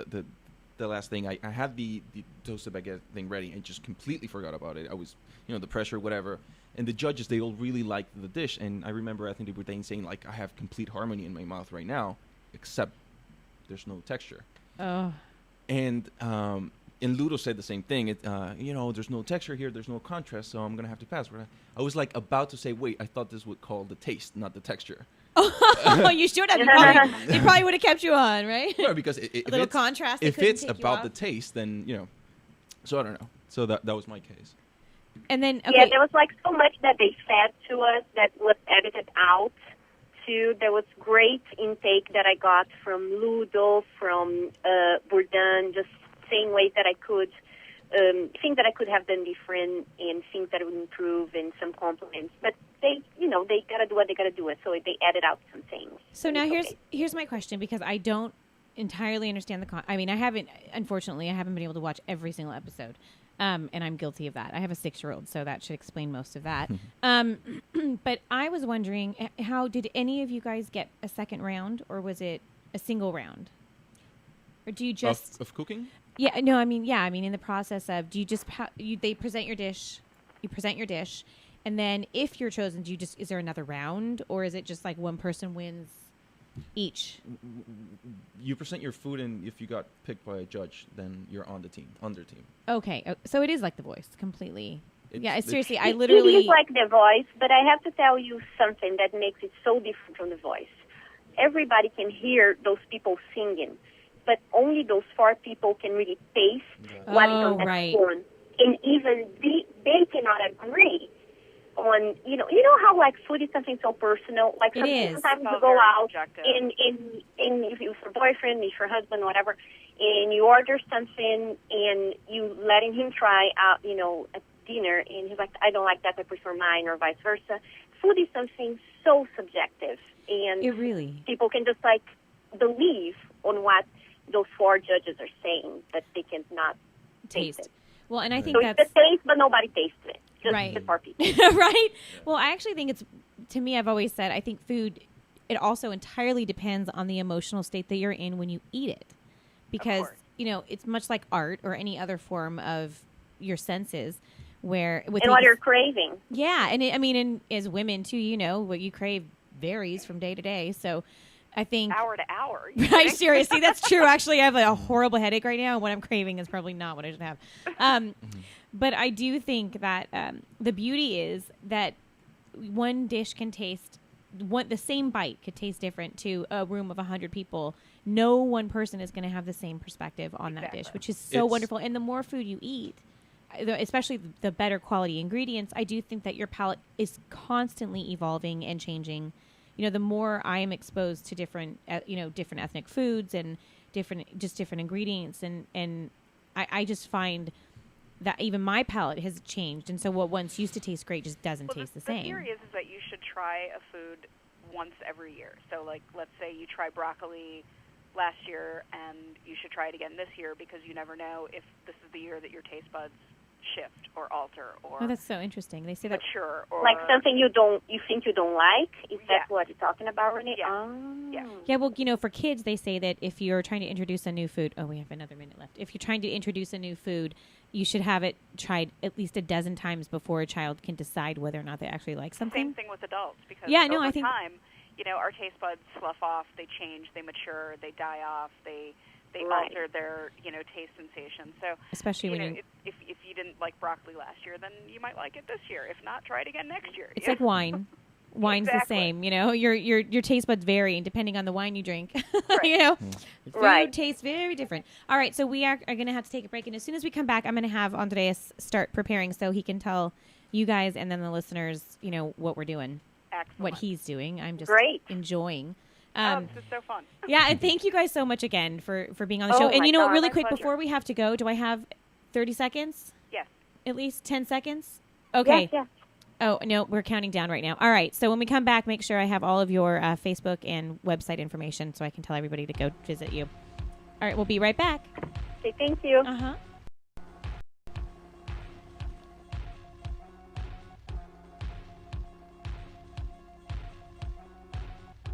the last thing. I had the toasted baguette thing ready and just completely forgot about it. I was, the pressure, whatever. And the judges, they all really liked the dish. And I remember, I think they were saying, like, I have complete harmony in my mouth right now, except there's no texture. Oh. And Ludo said the same thing. There's no texture here. There's no contrast, so I'm going to have to pass. I was, like, about to say, wait, I thought this would call the taste, not the texture. Oh, you should have. They probably would have kept you on, right? Yeah, because a little contrast. If it's about the taste, then So I don't know. So that was my case. And then there was like so much that they fed to us that was edited out. Too, there was great intake that I got from Ludo, from Bourdain, just saying ways that I could. Things that I could have done different and things that would improve and some compliments. But they gotta do what they gotta do. So they added out some things. So now here's my question, because I don't entirely understand unfortunately, I haven't been able to watch every single episode. And I'm guilty of that. I have a 6-year-old, so that should explain most of that. But I was wondering, how did any of you guys get a second round, or was it a single round? Or do you just... Of cooking? Yeah, no, I mean, in the process of, do you just, they present your dish, you present your dish, and then if you're chosen, is there another round, or is it just like one person wins each? You present your food, and if you got picked by a judge, then you're on their team. Okay, so it is like The Voice, completely. Seriously, It is like The Voice, but I have to tell you something that makes it so different from The Voice. Everybody can hear those people singing, but only those 4 people can really taste what is on that spoon. and even they cannot agree on, you know how like food is something so personal. Like It is. sometimes you It's all go very out subjective. in if it's your boyfriend, if your husband, whatever, and you order something and you letting him try out, at dinner, and he's like, I don't like that, I prefer mine, or vice versa. Food is something so subjective, and It really. people can just like believe on what those 4 judges are saying, that they cannot taste it. Well, and I think So that's it's the taste, but nobody tastes it. Just Right. the 4 people. right. Well, I actually think to me, I've always said, I think food, it also entirely depends on the emotional state that you're in when you eat it. Because, course. It's much like art or any other form of your senses where with And what you're craving. Yeah. And and as women too, what you crave varies from day to day. So I think Hour to hour. Right, seriously, that's true. Actually, I have a horrible headache right now, and what I'm craving is probably not what I should have. But I do think that the beauty is that one dish can taste, the same bite could taste different to a room of 100 people. No one person is going to have the same perspective on that dish, which is so wonderful. And the more food you eat, especially the better quality ingredients, I do think that your palate is constantly evolving and changing. The more I am exposed to different ethnic foods and different ingredients, and I just find that even my palate has changed, and so what once used to taste great just doesn't taste the same. The theory is that you should try a food once every year. So, like, let's say you try broccoli last year, and you should try it again this year, because you never know if this is the year that your taste buds shift or alter or that's so interesting. They say that mature, or like something you think you don't like. Is that what you're talking about, Renee? Yeah. Yeah, well, for kids, they say that if you're trying to introduce a new food, we have another minute left. If you're trying to introduce a new food, you should have it tried at least a dozen times before a child can decide whether or not they actually like something. Same thing with adults, because over I think time, our taste buds slough off, they change, they mature, they die off, they alter their taste sensation. So especially when if you didn't like broccoli last year, then you might like it this year. If not, try it again next year. It's like wine. Wine's Exactly. the same, your taste buds vary depending on the wine you drink. Right. Food tastes very different. All right, so we are going to have to take a break, and as soon as we come back, I'm going to have Andreas start preparing so he can tell you guys and then the listeners, what we're doing. Excellent. What he's doing. I'm just enjoying. This is so fun. Yeah, and thank you guys so much again for being on the show. Oh, And my what, God, really my quick, pleasure. before we have to go, do I have 30 seconds? Yes. At least 10 seconds? Okay. Yes. Oh, no, we're counting down right now. All right, so when we come back, make sure I have all of your Facebook and website information so I can tell everybody to go visit you. All right, we'll be right back. Okay, thank you. Uh-huh.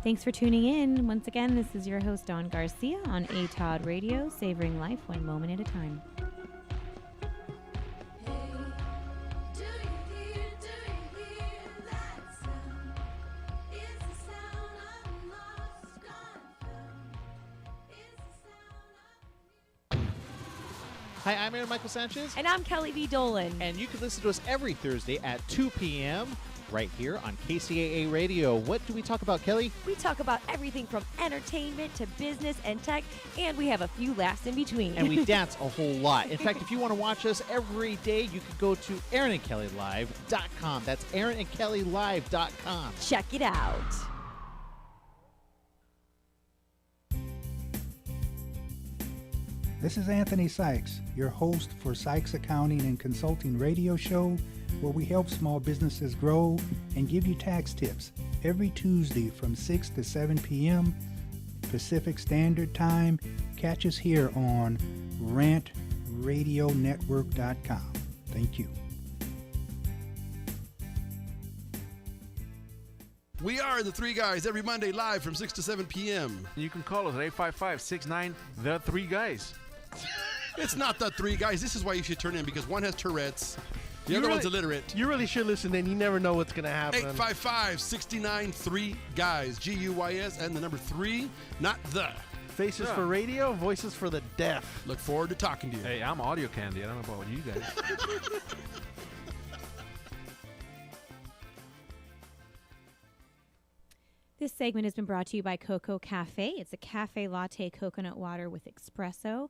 Thanks for tuning in. Once again, this is your host, Dawn Garcia, on ATOD Radio, savoring life one moment at a time. Hi, I'm Aaron Michael Sanchez. And I'm Kelly V. Dolan. And you can listen to us every Thursday at 2 p.m. right here on KCAA Radio. What do we talk about, Kelly? We talk about everything from entertainment to business and tech, and we have a few laughs in between. And we dance a whole lot. In fact, if you want to watch us every day, you can go to AaronandKellyLive.com. That's AaronandKellyLive.com. Check it out. This is Anthony Sykes, your host for Sykes Accounting and Consulting radio show, where we help small businesses grow and give you tax tips every Tuesday from 6 to 7 p.m. Pacific Standard Time. Catch us here on rantradionetwork.com. Thank you. We are the Three Guys every Monday live from 6 to 7 p.m. You can call us at 855-69 The Three Guys. It's not the Three Guys. This is why you should turn in, because one has Tourette's, the other one's illiterate. You really should listen in. You never know what's going to happen. 855-69 3 Guys, Guys, and the number 3, not the. Faces for radio, voices for the deaf. Look forward to talking to you. Hey, I'm audio candy. I don't know about you guys. This segment has been brought to you by Coco Cafe. It's a cafe latte coconut water with espresso.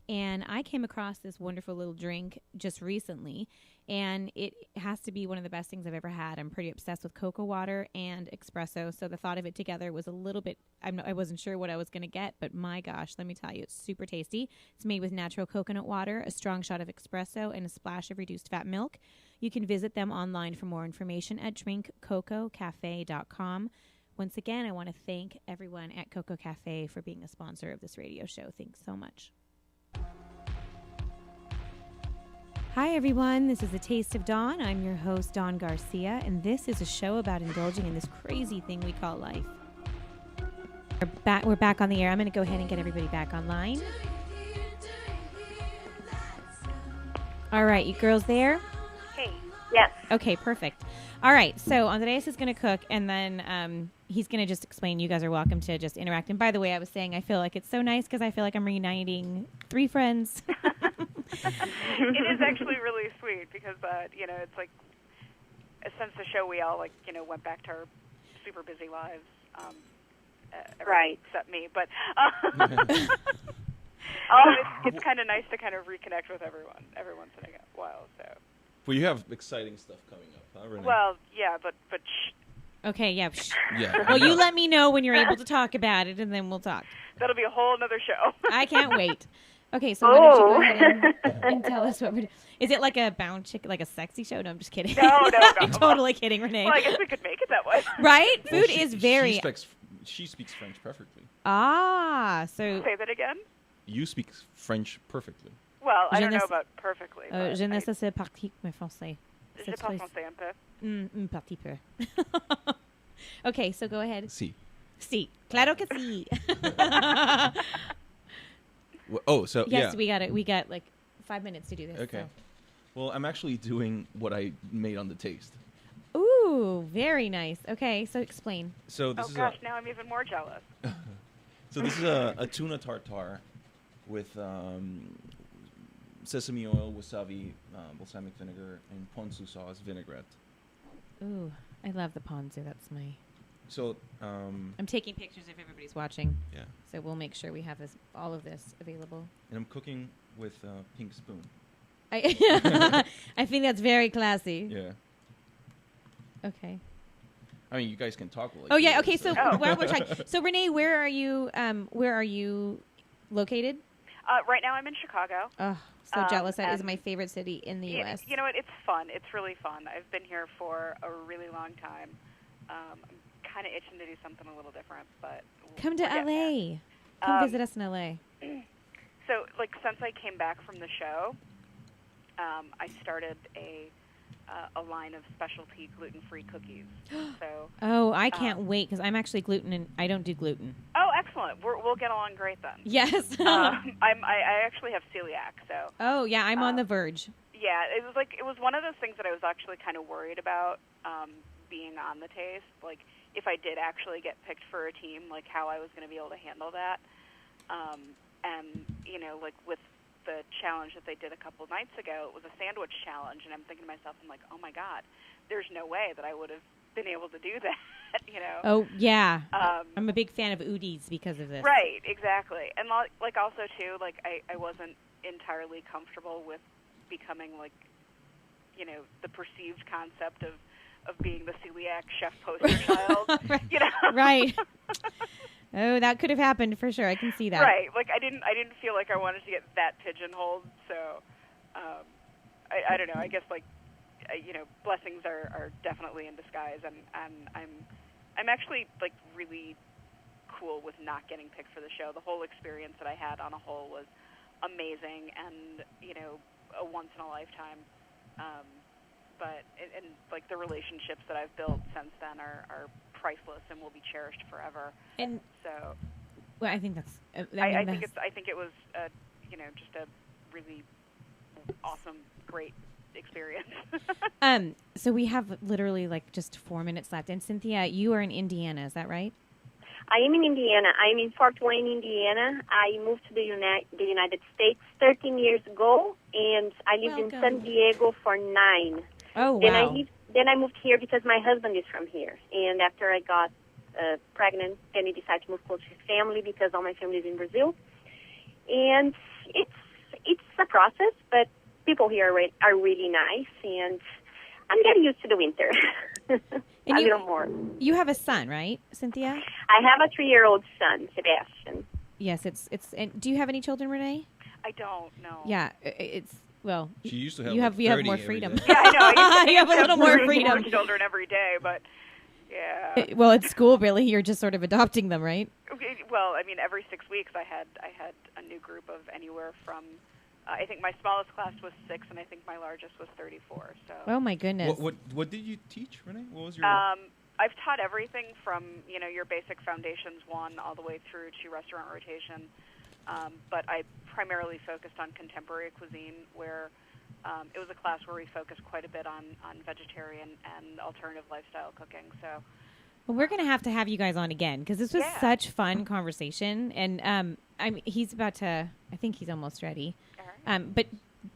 and I came across this wonderful little drink just recently, and it has to be one of the best things I've ever had. I'm pretty obsessed with cocoa water and espresso, so the thought of it together was a little bit, I wasn't sure what I was going to get, but my gosh, let me tell you, it's super tasty. It's made with natural coconut water, a strong shot of espresso, and a splash of reduced fat milk. You can visit them online for more information at drinkcococafe.com. Once again, I want to thank everyone at Coco Cafe for being a sponsor of this radio show. Thanks so much. Hi, everyone. This is A Taste of Dawn. I'm your host, Dawn Garcia, and this is a show about indulging in this crazy thing we call life. We're back on the air. I'm going to go ahead and get everybody back online. All right, you girls there? Hey. Yes. Okay, perfect. All right, so Andres is going to cook, and then he's going to just explain. You guys are welcome to just interact. And by the way, I was saying I feel like it's so nice because I feel like I'm reuniting 3 friends. It is actually really sweet because, it's like since the show we all, went back to our super busy lives. Right. Except me. But it's kind of nice to kind of reconnect with everyone every once in a while. So. Well, you have exciting stuff coming up, huh, Renee? Well, yeah, but shh. Okay, yeah. Shh. Yeah. Well, you let me know when you're able to talk about it, and then we'll talk. That'll be a whole other show. I can't wait. Okay, so why don't you go ahead and tell us what we're doing? Is it like a bound chick, like a sexy show? No, I'm just kidding. No. I'm totally kidding, Renee. Well, I guess we could make it that way. Right? Well, Food is very... She speaks French perfectly. So... Say that again? You speak French perfectly. Well, I don't know about perfectly. Je ne sais pas parler français. Je parle français un peu. Un petit peu. Okay, so go ahead. Sí. Sí. Claro que sí. Yes, we got like 5 minutes to do this. Okay. So. Well, I'm actually doing what I made on the taste. Ooh, very nice. Okay, so explain. So this is now I'm even more jealous. So this is a tuna tartare with sesame oil, wasabi, balsamic vinegar, and ponzu sauce vinaigrette. Ooh, I love the ponzu. That's my... So I'm taking pictures if everybody's watching. Yeah. So we'll make sure we have all of this available. And I'm cooking with a pink spoon. I think that's very classy. Yeah. Okay. I mean, you guys can talk. Yeah. Okay. So while we're talking, so Renee, where are you located? Right now, I'm in Chicago. Oh, so jealous! That is my favorite city in the U.S. You know what? It's fun. It's really fun. I've been here for a really long time. I'm kind of itching to do something a little different, but come to L.A. Come visit us in L.A. So, since I came back from the show, I started a line of specialty gluten-free cookies. So. Oh, I can't wait because I'm actually gluten and I don't do gluten. Oh, excellent! We'll get along great then. Yes. I actually have celiac, so. Oh yeah, I'm on the verge. Yeah, it was one of those things that I was actually kind of worried about. Being on the taste, if I did actually get picked for a team, how I was going to be able to handle that, and with the challenge that they did a couple nights ago, it was a sandwich challenge, and I'm thinking to myself, I'm like, oh my God, there's no way that I would have been able to do that, Oh yeah, I'm a big fan of Udis because of this. Right, exactly, and also too, I wasn't entirely comfortable with becoming the perceived concept of being the celiac chef poster child, Right. Oh, that could have happened for sure. I can see that. Right. I didn't feel like I wanted to get that pigeonholed. So, I don't know. I guess blessings are definitely in disguise, and I'm actually really cool with not getting picked for the show. The whole experience that I had on a whole was amazing, and a once in a lifetime. But the relationships that I've built since then are priceless and will be cherished forever. And so, well, I think that's. I think it was just a really awesome, great experience. So we have literally just 4 minutes left. And Cynthia, you are in Indiana, is that right? I am in Indiana. I'm in Fort Wayne, Indiana. I moved to the United States 13 years ago, and I lived in San Diego for 9. Oh, wow. Then I moved here because my husband is from here. And after I got pregnant, then I decided to move close to his family because all my family is in Brazil. And it's a process, but people here are really nice, and I'm getting used to the winter. A little more. You have a son, right, Cynthia? I have a 3-year-old son, Sebastian. Yes, it's. And do you have any children, Renee? I don't know. Yeah, it's well. She used to have. You like have you have 30 more every freedom. day. Yeah, I know. You have a little more freedom. More children every day, but yeah. Well, at school, really, you're just sort of adopting them, right? Okay, well, I mean, every 6 weeks I had a new group of anywhere from. I think my smallest class was 6, and I think my largest was 34. So. Oh my goodness. What did you teach, Renee? What was your? I've taught everything from your basic foundations 1 all the way through to restaurant rotation, but I primarily focused on contemporary cuisine, where it was a class where we focused quite a bit on vegetarian and alternative lifestyle cooking. So. Well, we're going to have you guys on again because this was such fun conversation, and he's about to. I think he's almost ready. But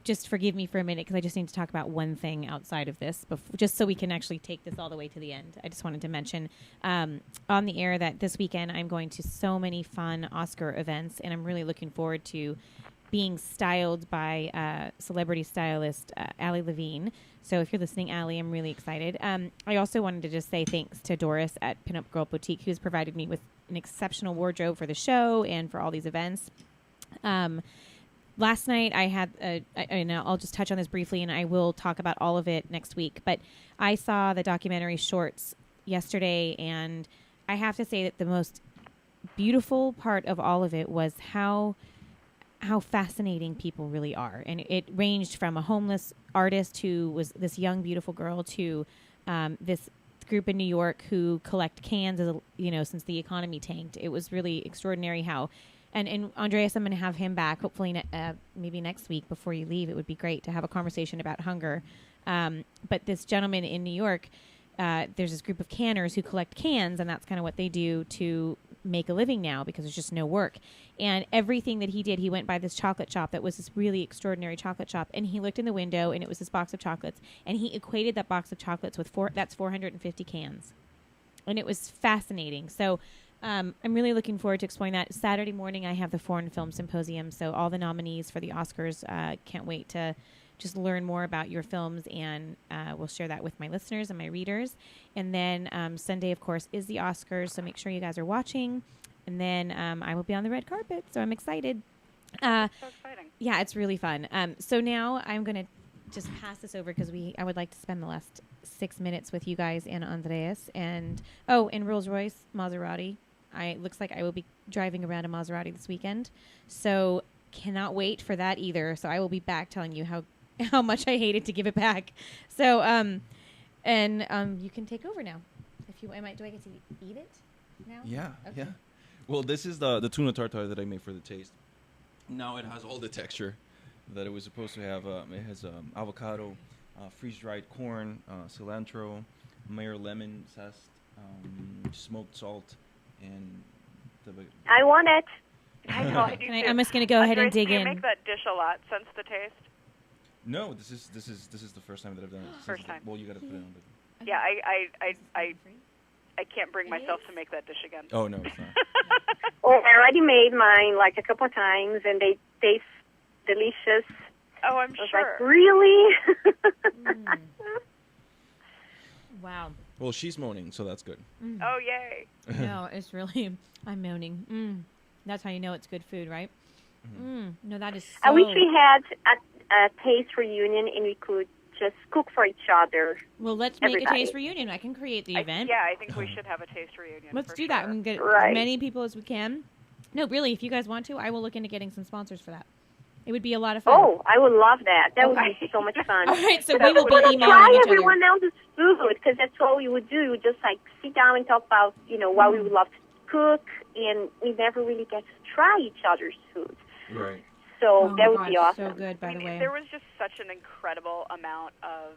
just forgive me for a minute because I just need to talk about one thing outside of this, just so we can actually take this all the way to the end. I just wanted to mention on the air that this weekend I'm going to so many fun Oscar events, and I'm really looking forward to being styled by celebrity stylist Allie Levine. So if you're listening, Allie, I'm really excited. I also wanted to just say thanks to Doris at Pinup Girl Boutique, who's provided me with an exceptional wardrobe for the show and for all these events. Last night I had, and I'll just touch on this briefly, and I will talk about all of it next week, but I saw the documentary Shorts yesterday, and I have to say that the most beautiful part of all of it was how fascinating people really are. And it ranged from a homeless artist who was this young, beautiful girl to this group in New York who collect cans, since the economy tanked. It was really extraordinary how... And Andreas, I'm going to have him back, hopefully maybe next week before you leave. It would be great to have a conversation about hunger. But this gentleman in New York, there's this group of canners who collect cans, and that's kind of what they do to make a living now because there's just no work. And everything that he did, he went by this chocolate shop that was this really extraordinary chocolate shop, and he looked in the window, and it was this box of chocolates, and he equated that box of chocolates with that's 450 cans. And it was fascinating. So... I'm really looking forward to exploring that. Saturday morning, I have the Foreign Film Symposium, so all the nominees for the Oscars can't wait to just learn more about your films, and we'll share that with my listeners and my readers. And then Sunday, of course, is the Oscars, so make sure you guys are watching. And then I will be on the red carpet, so I'm excited. So exciting. Yeah, it's really fun. So now I'm going to just pass this over because I would like to spend the last 6 minutes with you guys and Andreas. And Rolls-Royce, Maserati. Looks like I will be driving around a Maserati this weekend, so cannot wait for that either. So I will be back telling you how much I hated to give it back. So you can take over now. If you do I get to eat it now? Yeah, okay. yeah. Well, this is the tuna tartare that I made for the taste. Now it has all the texture that it was supposed to have. It has avocado, freeze-dried corn, cilantro, mayor lemon zest, smoked salt. And I want it. I know. I do too. I'm just going to go ahead and dig in. Do you make that dish a lot? Sense the taste? No, this is the first time that I've done it. First time. Well, you got to put it on. Yeah, I can't bring myself to make that dish again. Oh no, it's not. Oh, I already made mine like a couple of times, and they taste delicious. Oh, I'm sure. Like, really? Wow. Well, she's moaning, so that's good. Oh, yay. No, it's really, I'm moaning. That's how you know it's good food, right? No, that is so... I wish we had a taste reunion and we could just cook for each other. Well, let's make a taste reunion. I can create the event. Yeah, I think we should have a taste reunion. Let's do that. We can get as many people as we can. No, really, if you guys want to, I will look into getting some sponsors for that. It would be a lot of fun. Oh, I would love that. That would be so much fun. All right, so we will be emailing try each everyone other. else's food, because that's what we would do. We would just like sit down and talk about, what we would love to cook, and we never really get to try each other's food. Right. So that would be awesome. So good, by the way. There was just such an incredible amount of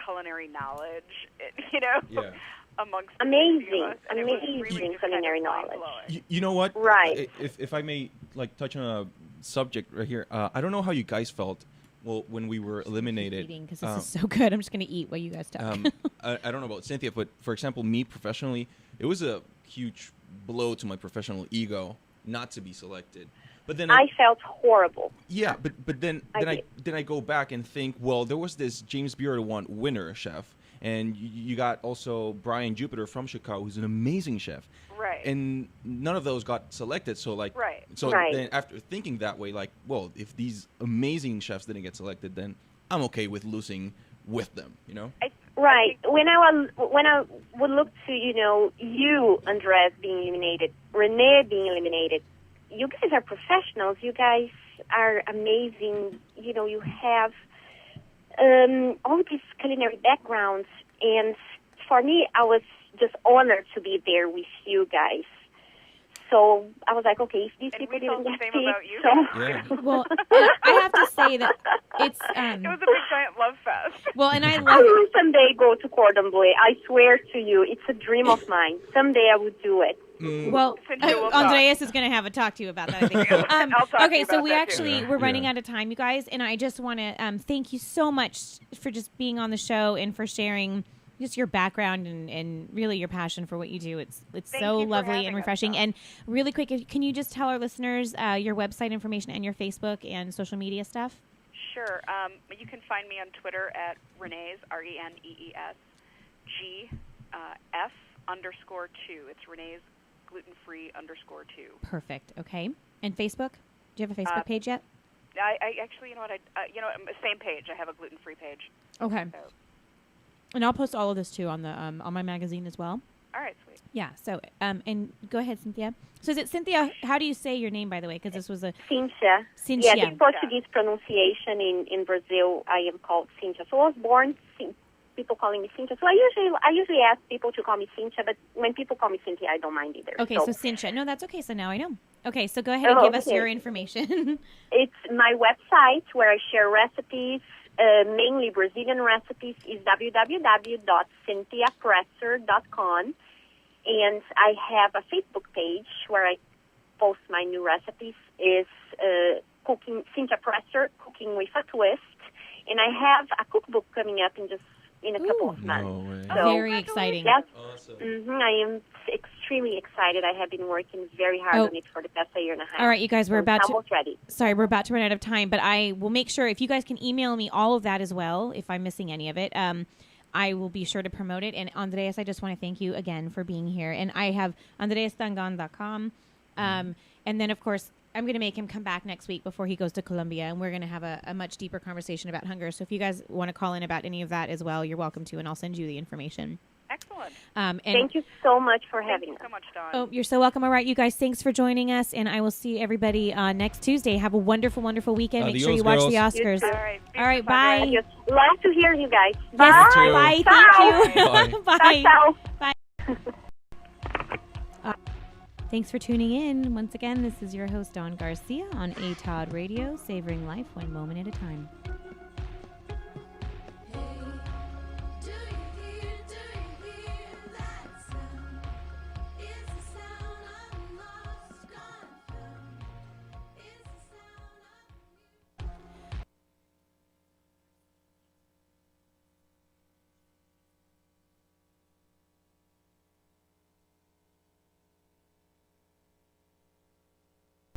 culinary knowledge, Yeah. amongst amazing really culinary knowledge. You know what? Right. If I may, touch on a subject right here. I don't know how you guys felt. Well, when we were eliminated, eating because this is so good. I'm just going to eat while you guys talk. I don't know about Cynthia, but for example, me professionally, it was a huge blow to my professional ego not to be selected. But then I felt horrible. Yeah, but then I go back and think, well, there was this James Beard Award winner chef, and you got also Brian Jupiter from Chicago, who's an amazing chef. Right. And none of those got selected. So Right. So then after thinking that way, like, well, if these amazing chefs didn't get selected, then I'm okay with losing with them. Right. When I would look to you, Andres, being eliminated, Renee being eliminated. You guys are professionals. You guys are amazing. You have all these culinary backgrounds. And for me, I was just honored to be there with you guys. So I was like, okay, if these people didn't get picked, Well, I have to say that it's it was a big giant love fest. Well, and I will someday go to Cordon Bleu. I swear to you, it's a dream of mine. Someday I would do it. Well, Andreas is going to have a talk to you about that, I think. I'll talk okay, to you so about we're running out of time, you guys, and I just want to thank you so much for just being on the show and for sharing just your background and really your passion for what you do. It's so lovely and refreshing. And really quick, can you just tell our listeners your website information and your Facebook and social media stuff? Sure. You can find me on Twitter at Renee's, RENEES, F_2. It's Renee's gluten-free _2. Perfect. Okay. And Facebook? Do you have a Facebook page yet? I actually, same page. I have a gluten-free page. Okay. So. And I'll post all of this too on the on my magazine as well. All right, sweet. Yeah. So and go ahead, Cynthia. So is it Cynthia? How do you say your name, by the way? Because this was a Cynthia. Cynthia. Yeah, the Portuguese pronunciation in Brazil, I am called Cynthia. So I was born people calling me Cynthia. So I usually ask people to call me Cynthia, but when people call me Cynthia, I don't mind either. Okay, so Cynthia. No, that's okay. So now I know. Okay, so go ahead and give us your information. It's my website where I share recipes. Mainly Brazilian recipes is www.cynthiapresser.com, and I have a Facebook page where I post my new recipes. Is cooking Cynthia Presser, cooking with a twist, and I have a cookbook coming up in a couple of months. No way. So, very exciting. Yes, awesome. I am extremely excited. I have been working very hard on it for the past year and a half. All right, you guys, we're almost ready. Sorry, we're about to run out of time, but I will make sure if you guys can email me all of that as well, if I'm missing any of it. I will be sure to promote it. And Andreas, I just want to thank you again for being here. And I have andreasdangond.com. And then, of course, I'm going to make him come back next week before he goes to Colombia, and we're going to have a much deeper conversation about hunger. So if you guys want to call in about any of that as well, you're welcome to, and I'll send you the information. Excellent. And thank you so much for having us. Thank you so much, Dawn. Oh, you're so welcome. All right, you guys, thanks for joining us, and I will see everybody next Tuesday. Have a wonderful, wonderful weekend. Make sure you watch the Oscars. All right, bye. Love to hear you guys. Yes, Bye. bye. Thank you. Bye. Bye. Thanks for tuning in. Once again, this is your host, Dawn Garcia, on ATOD Radio, savoring life one moment at a time.